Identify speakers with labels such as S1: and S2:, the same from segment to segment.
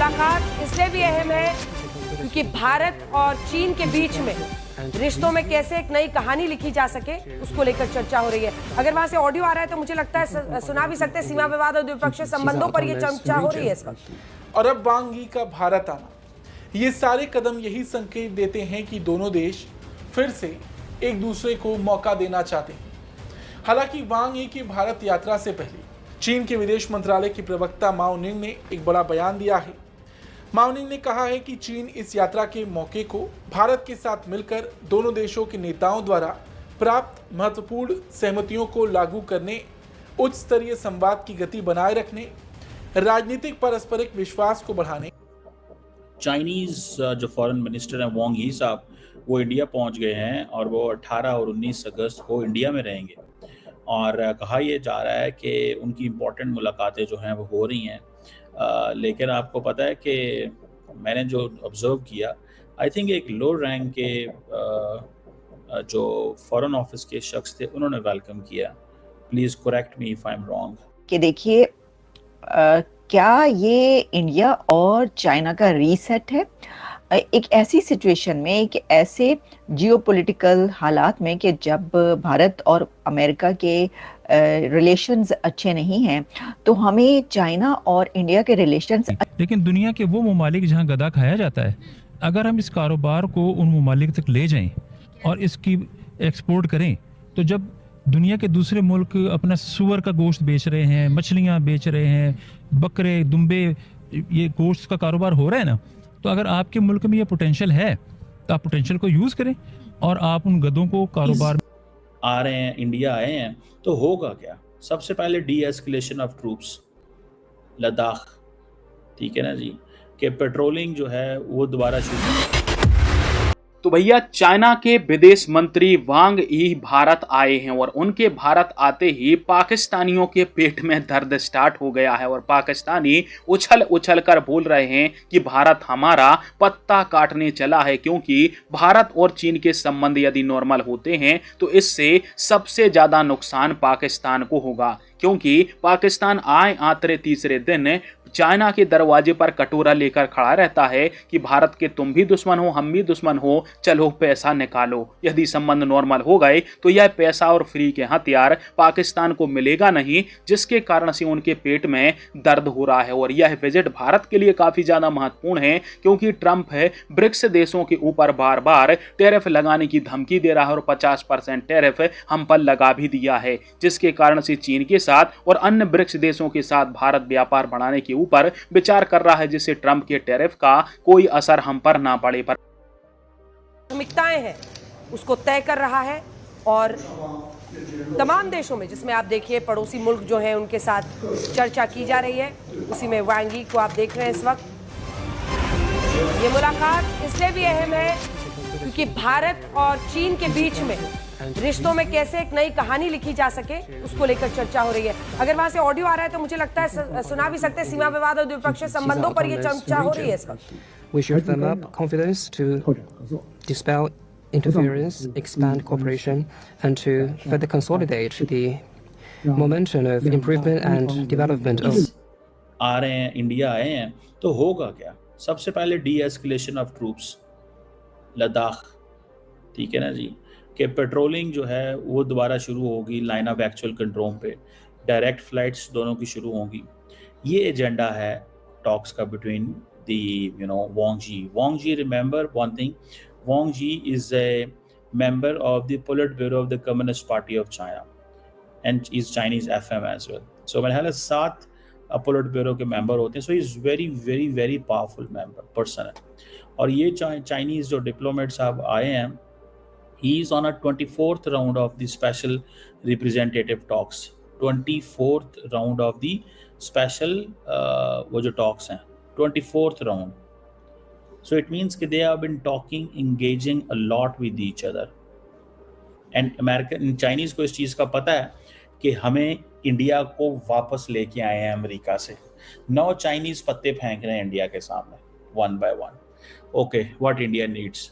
S1: मुलाकात इसलिए भी अहम है क्योंकि भारत और चीन के बीच में रिश्तों में कैसे एक नई कहानी लिखी जा सके उसको लेकर चर्चा हो रही है। अगर वहां से ऑडियो आ रहा है तो मुझे लगता है सुना भी सकते हैं। सीमा विवाद और द्विपक्षीय संबंधों पर यह चर्चा हो रही है इस वक्त।
S2: और अब वांग यी का भारत आना, ये सारे कदम यही संकेत देते हैं कि दोनों देश फिर से एक दूसरे को मौका देना चाहते हैं। हालांकि वांग यी की भारत यात्रा से पहले चीन के विदेश मंत्रालय की प्रवक्ता माओ निंग ने एक बड़ा बयान दिया है। माओ निंग ने कहा है कि चीन इस यात्रा के मौके को भारत के साथ मिलकर दोनों देशों के नेताओं द्वारा प्राप्त महत्वपूर्ण सहमतियों को लागू करने, उच्च स्तरीय संवाद की गति बनाए रखने, राजनीतिक पारस्परिक विश्वास को बढ़ाने।
S3: चाइनीज जो फॉरेन मिनिस्टर हैं वांग यी साहब, वो इंडिया पहुंच गए हैं और वो 18 और 19 अगस्त को इंडिया में रहेंगे। और कहा यह जा रहा है कि उनकी इम्पोर्टेंट मुलाकातें जो हैं वो हो रही हैं। लेकिन आपको पता है कि मैंने जो ऑब्ज़र्व किया, आई थिंक एक लो रैंक के जो फॉरेन ऑफिस के शख्स थे उन्होंने वेलकम किया। Please correct me if I am wrong.
S4: कि देखिए क्या ये इंडिया और चाइना का रीसेट है एक ऐसी सिचुएशन में, एक ऐसे जियोपॉलिटिकल हालात में कि जब भारत और अमेरिका के रिलेशंस अच्छे नहीं हैं, तो हमें चाइना और इंडिया के रिलेशंस।
S5: लेकिन दुनिया के वो ममालिक जहां गधा खाया जाता है, अगर हम इस कारोबार को उन ममालिक तक ले जाएं और इसकी एक्सपोर्ट करें, तो जब दुनिया के दूसरे मुल्क अपना सुअर का गोश्त बेच रहे हैं, मछलियां बेच रहे हैं, बकरे दुम्बे, ये गोश्त का कारोबार हो रहा है ना, तो अगर आपके मुल्क में ये पोटेंशियल है तो आप पोटेंशियल को यूज़ करें और आप उन गधों को कारोबार
S3: आ रहे हैं, इंडिया आए हैं, तो होगा क्या? सबसे पहले D escalation of troops Ladakh, ठीक है ना जी, कि पेट्रोलिंग जो है वो दोबारा शुरू।
S6: तो भैया चाइना के विदेश मंत्री वांग यी भारत आए हैं और उनके भारत आते ही पाकिस्तानियों के पेट में दर्द स्टार्ट हो गया है और पाकिस्तानी उछल उछल कर बोल रहे हैं कि भारत हमारा पत्ता काटने चला है, क्योंकि भारत और चीन के संबंध यदि नॉर्मल होते हैं तो इससे सबसे ज़्यादा नुकसान पाकिस्तान को होगा, क्योंकि पाकिस्तान आए आतरे तीसरे दिन चाइना के दरवाजे पर कटोरा लेकर खड़ा रहता है कि भारत के तुम भी दुश्मन हो, हम भी दुश्मन हो, चलो पैसा निकालो। यदि संबंध नॉर्मल हो गए तो यह पैसा और फ्री के हथियार पाकिस्तान को मिलेगा नहीं, जिसके कारण से उनके पेट में दर्द हो रहा है। और यह विजिट भारत के लिए काफ़ी ज़्यादा महत्वपूर्ण है, क्योंकि ट्रंप है ब्रिक्स देशों के ऊपर बार बार टैरिफ लगाने की धमकी दे रहा है और 50% टैरिफ हम पर लगा भी दिया है, जिसके कारण से चीन के साथ और अन्य ब्रिक्स देशों के साथ भारत व्यापार बढ़ाने के ऊपर विचार कर रहा है, जिससे ट्रंप के टैरिफ का कोई असर हम पर ना पड़े। पर
S1: प्राथमिकताएं हैं उसको तय कर रहा है और तमाम देशों में, जिसमें आप देखिए पड़ोसी मुल्क जो हैं उनके साथ चर्चा की जा रही है, उसी में वांग यी को आप देख रहे हैं इस वक्त। ये मुलाकात इसलिए भी अहम है क्योंकि भारत और चीन के बीच में रिश्तों में कैसे एक नई कहानी लिखी जा सके उसको लेकर चर्चा हो रही है। अगर वहां से ऑडियो आ रहा है तो मुझे लगता है सुना भी सकते हैं। सीमा विवाद और द्विपक्षीय संबंधों पर यह चर्चा हो रही है इस वक्त।
S7: We should firm up confidence to dispel interference, expand cooperation, and to further consolidate the momentum of improvement and development of.
S3: आ रहे हैं, इंडिया आए हैं, तो होगा क्या? सबसे पहले D escalation of troops Ladakh, ठीक है ना जी, कि पेट्रोलिंग जो है वो दोबारा शुरू होगी लाइन ऑफ एक्चुअल कंट्रोल पे, डायरेक्ट फ्लाइट्स दोनों की शुरू होंगी। ये एजेंडा है टॉक्स का बिटवीन दी वांग यी। वांग यी, रिमेंबर वन थिंग, वांग यी is a member of the Politburo of the Communist Party of China and is Chinese FM as well. So मेरे ख्याल 7 Politburo के मेंबर होते हैं, so he is very very very powerful member person है। और ये Chinese जो diplomat साहब आए हैं, he is on a 24th round of the special representative talks, 24th round of the special वो जो talks हैं, 24th round. So it means that they have been talking, engaging a lot with each other. And American Chinese को इस चीज़ का पता है कि हमें इंडिया को वापस लेके आए हैं अमेरिका से। 9 चाइनीज पत्ते फेंक रहे हैं इंडिया के सामने one by one. Okay, what India needs?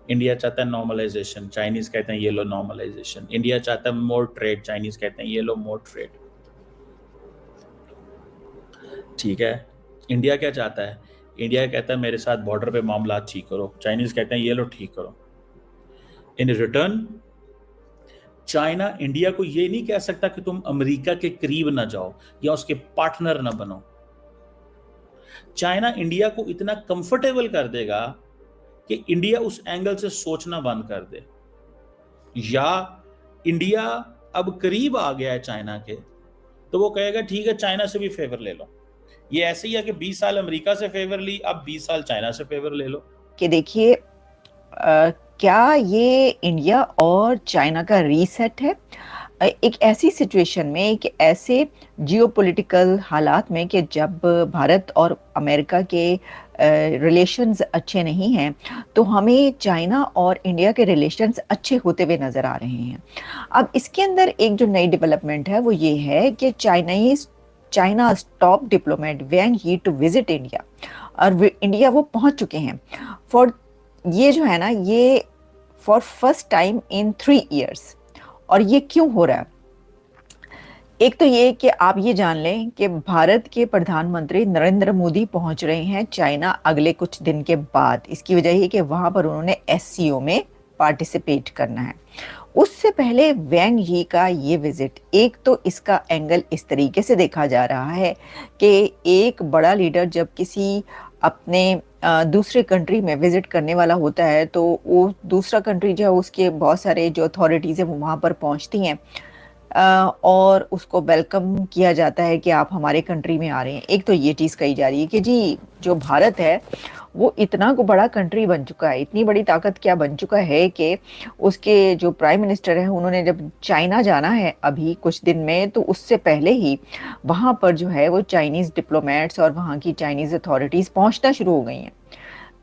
S3: India चाहता है नॉर्मलाइजेशन, चाइनीज कहते हैं ये लो नॉर्मलाइजेशन। इंडिया चाहता है मोर ट्रेड, चाइनीज कहते हैं ये लो मोर ट्रेड। ठीक है, इंडिया क्या चाहता है? इंडिया कहता है मेरे साथ बॉर्डर पे मामला ठीक करो, चाइनीज कहते हैं ये लो ठीक करो। इन रिटर्न चाइना इंडिया को ये नहीं कह सकता कि तुम अमेरिका के करीब ना जाओ या उसके पार्टनर ना बनो। चाइना इंडिया को इतना कंफर्टेबल कर देगा कि इंडिया उस एंगल से सोचना बंद कर दे, या इंडिया अब करीब आ गया है चाइना के तो वो कहेगा ठीक है चाइना से भी फेवर ले लो। ये ऐसे ही है कि 20 साल अमेरिका से फेवर ली, अब 20 साल चाइना से फेवर ले लो।
S4: कि देखिए क्या ये इंडिया और चाइना का रीसेट है? एक ऐसी सिचुएशन में, एक ऐसे जियोपॉलिटिकल हालात में कि जब भारत और अमेरिका के रिलेशंस अच्छे नहीं हैं, तो हमें चाइना और इंडिया के रिलेशंस अच्छे होते हुए नज़र आ रहे हैं। अब इसके अंदर एक जो नई डेवलपमेंट है वो ये है कि चाइना's टॉप डिप्लोमेट वैंग यी टू विजिट इंडिया, और इंडिया वो पहुंच चुके हैं फॉर ये जो है ना, ये for first time in 3 years। और ये क्यों हो रहा है? एक तो ये कि आप ये जान लें कि भारत के प्रधानमंत्री नरेंद्र मोदी पहुंच रहे हैं चाइना अगले कुछ दिन के बाद। इसकी वजह ये कि वहां पर उन्होंने SCO में पार्टिसिपेट करना है। उससे पहले वैंग यी का ये विजिट, एक तो इसका एंगल इस तरीके से देखा जा रहा है कि एक बड़ा लीडर जब किसी अपने दूसरे कंट्री में विजिट करने वाला होता है तो वो दूसरा कंट्री जो है उसके बहुत सारे जो अथॉरिटीज़ हैं वो वहाँ पर पहुँचती हैं और उसको वेलकम किया जाता है कि आप हमारे कंट्री में आ रहे हैं। एक तो ये चीज़ कही जा रही है कि जी जो भारत है वो इतना को बड़ा कंट्री बन चुका है, इतनी बड़ी ताकत क्या बन चुका है कि उसके जो प्राइम मिनिस्टर हैं उन्होंने जब चाइना जाना है अभी कुछ दिन में, तो उससे पहले ही वहाँ पर जो है वो चाइनीज़ डिप्लोमेट्स और वहाँ की चाइनीज़ अथॉरिटीज़ पहुँचना शुरू हो गई हैं।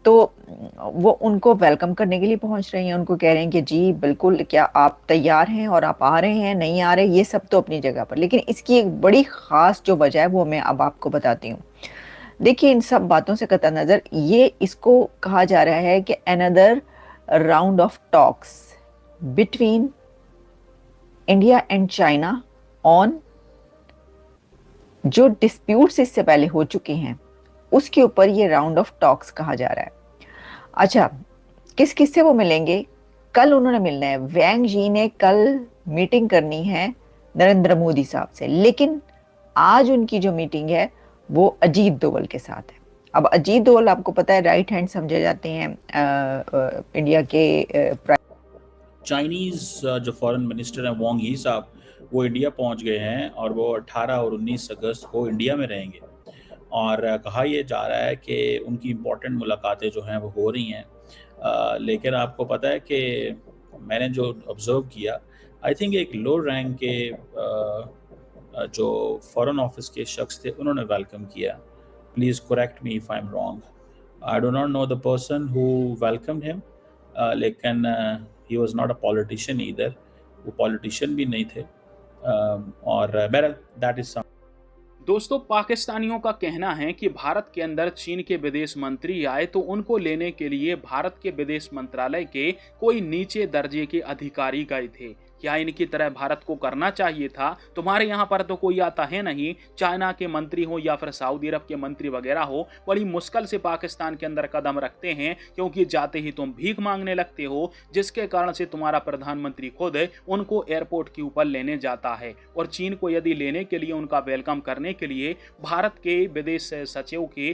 S4: तो वो उनको वेलकम करने के लिए पहुंच रही हैं, उनको कह रहे हैं कि जी बिल्कुल, क्या आप तैयार हैं और आप आ रहे हैं, नहीं आ रहे, ये सब तो अपनी जगह पर। लेकिन इसकी एक बड़ी ख़ास जो वजह है वो मैं अब आपको बताती हूँ। देखिए, इन सब बातों से कतई नज़र ये इसको कहा जा रहा है कि another round of talks between India and China on जो डिस्प्यूट्स इससे पहले हो चुके हैं उसके ऊपर ये राउंड ऑफ टॉक्स कहा जा रहा है। अच्छा, किस किस से वो मिलेंगे? कल उन्होंने मिलना है, वैंग यी ने कल मीटिंग करनी है नरेंद्र मोदी साहब से, लेकिन आज उनकी जो मीटिंग है वो अजीत डोवल के साथ है। अब अजीत डोवल आपको पता है राइट हैंड समझे जाते हैं इंडिया के
S3: चाइनीज जो फॉरेन मिनिस्टर हैं वांग यी साहब, वो इंडिया पहुंच गए हैं और वो 18 और 19 अगस्त को इंडिया में रहेंगे। और कहा यह जा रहा है कि उनकी इम्पोर्टेंट मुलाकातें जो हैं वो हो रही हैं। लेकिन आपको पता है कि मैंने जो ऑब्ज़र्व किया, आई थिंक एक लो रैंक के जो फॉरेन ऑफिस के शख्स थे उन्होंने वेलकम किया। Please correct me if I am wrong. I do not know the person who welcomed him, लेकिन he was not a politician either, वो पॉलिटिशियन भी नहीं थे। और बहरहाल दैट इज़ सम।
S6: दोस्तों, पाकिस्तानियों का कहना है कि भारत के अंदर चीन के विदेश मंत्री आए तो उनको लेने के लिए भारत के विदेश मंत्रालय के कोई नीचे दर्जे के अधिकारी गए थे। क्या इनकी तरह भारत को करना चाहिए था? तुम्हारे यहाँ पर तो कोई आता है नहीं, चाइना के मंत्री हो या फिर सऊदी अरब के मंत्री वगैरह हो, बड़ी मुश्किल से पाकिस्तान के अंदर कदम रखते हैं, क्योंकि जाते ही तुम भीख मांगने लगते हो, जिसके कारण से तुम्हारा प्रधानमंत्री खुद उनको एयरपोर्ट के ऊपर लेने जाता है। और चीन को यदि लेने के लिए, उनका वेलकम करने के लिए भारत के विदेश सचिव के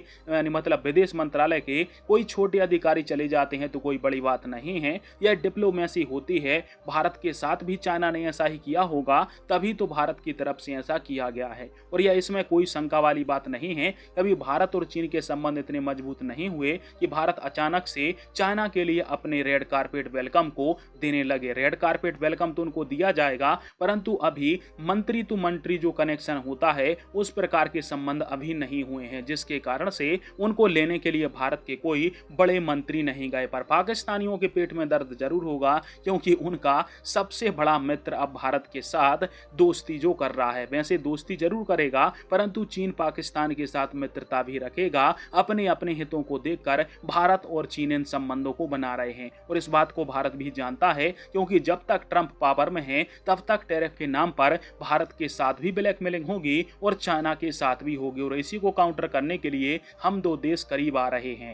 S6: मतलब विदेश मंत्रालय के कोई छोटे अधिकारी चले जाते हैं तो कोई बड़ी बात नहीं है। यह डिप्लोमेसी होती है। भारत के साथ भी चाइना ने ऐसा ही किया होगा, तभी तो भारत की तरफ से ऐसा किया गया है। और यह इसमें कोई शंका वाली बात नहीं है। कभी भारत और चीन के संबंध इतने मजबूत नहीं हुए कि भारत अचानक से चाइना के लिए अपने रेड कारपेट वेलकम को देने लगे। रेड कारपेट वेलकम तो उनको दिया जाएगा, परंतु अभी मंत्री टू मंत्री जो कनेक्शन होता है उस प्रकार के संबंध अभी नहीं हुए हैं, जिसके कारण से उनको लेने के लिए भारत के कोई बड़े मंत्री नहीं गए। पर पाकिस्तानियों के पेट में दर्द जरूर होगा, क्योंकि उनका सबसे बड़ा मित्र अब भारत के साथ दोस्ती जो कर रहा है, वैसे दोस्ती जरूर करेगा परंतु चीन पाकिस्तान के साथ मित्रता भी रखेगा। अपने अपने हितों को देखकर भारत और चीन इन संबंधों को बना रहे हैं और इस बात को भारत भी जानता है, क्योंकि जब तक ट्रंप पावर में है तब तक टैरिफ के नाम पर भारत के साथ भी ब्लैकमेलिंग होगी और चाइना के साथ भी होगी और इसी को काउंटर करने के लिए हम दो देश करीब आ रहे हैं।